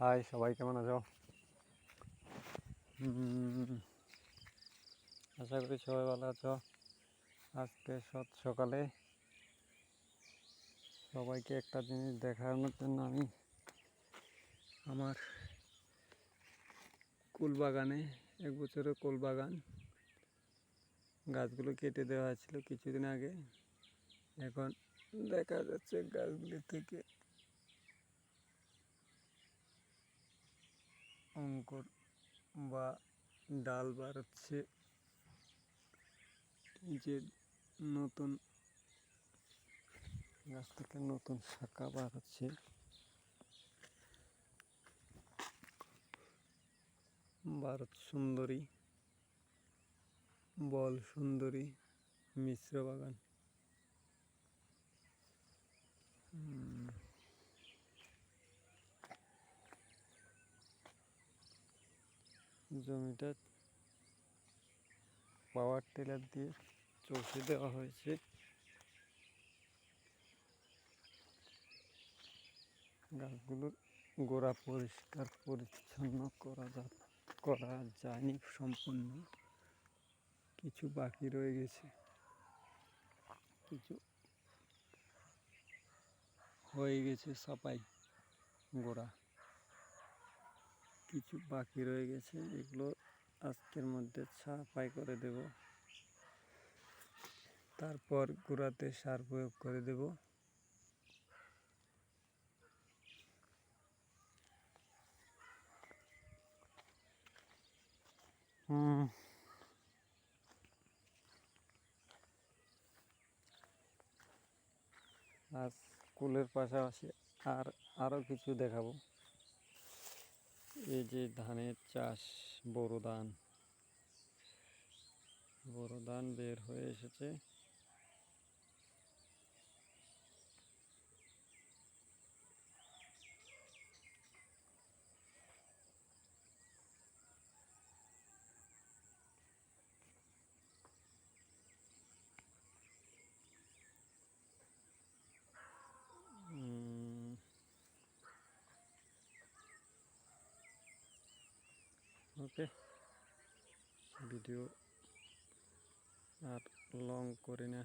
High সবাই, কেমন আছো? আশা করি সবাই ভালো আছো। আজকে সকালে সবাইকে একটা জিনিস দেখানোর জন্য আমি আমার কুল বাগানে, 1 বছরের কুল বাগান, গাছগুলো কেটে দেওয়া হয়েছিল কিছুদিন আগে। এখন দেখা যাচ্ছে গাছগুলি থেকে অঙ্কুর বা ডাল বার হচ্ছে, যে নতুন গাছ থেকে নতুন শাখা বার হচ্ছে। ভারত সুন্দরী, বল সুন্দরী মিশ্র বাগান। জমিটা পাওয়ার টিলার দিয়ে চষে দেওয়া হয়েছে। গাছগুলোর গোড়া পরিষ্কার পরিচ্ছন্ন করা যায়নি সম্পূর্ণ, কিছু বাকি রয়ে গেছে, কিছু হয়ে গেছে সাপাই, গোড়া কিছু বাকি রয়ে গেছে। এগুলো আজকের মধ্যে সাপাই করে দেব, তারপর গোড়াতে সার প্রয়োগ করে দেব। আজ কুলের পাশাপাশি আরও কিছু দেখাবো। এই যে ধানের চাষ, বোরো ধান বের হয়ে এসেছে। ওকে, ভিডিও আর লং করি না।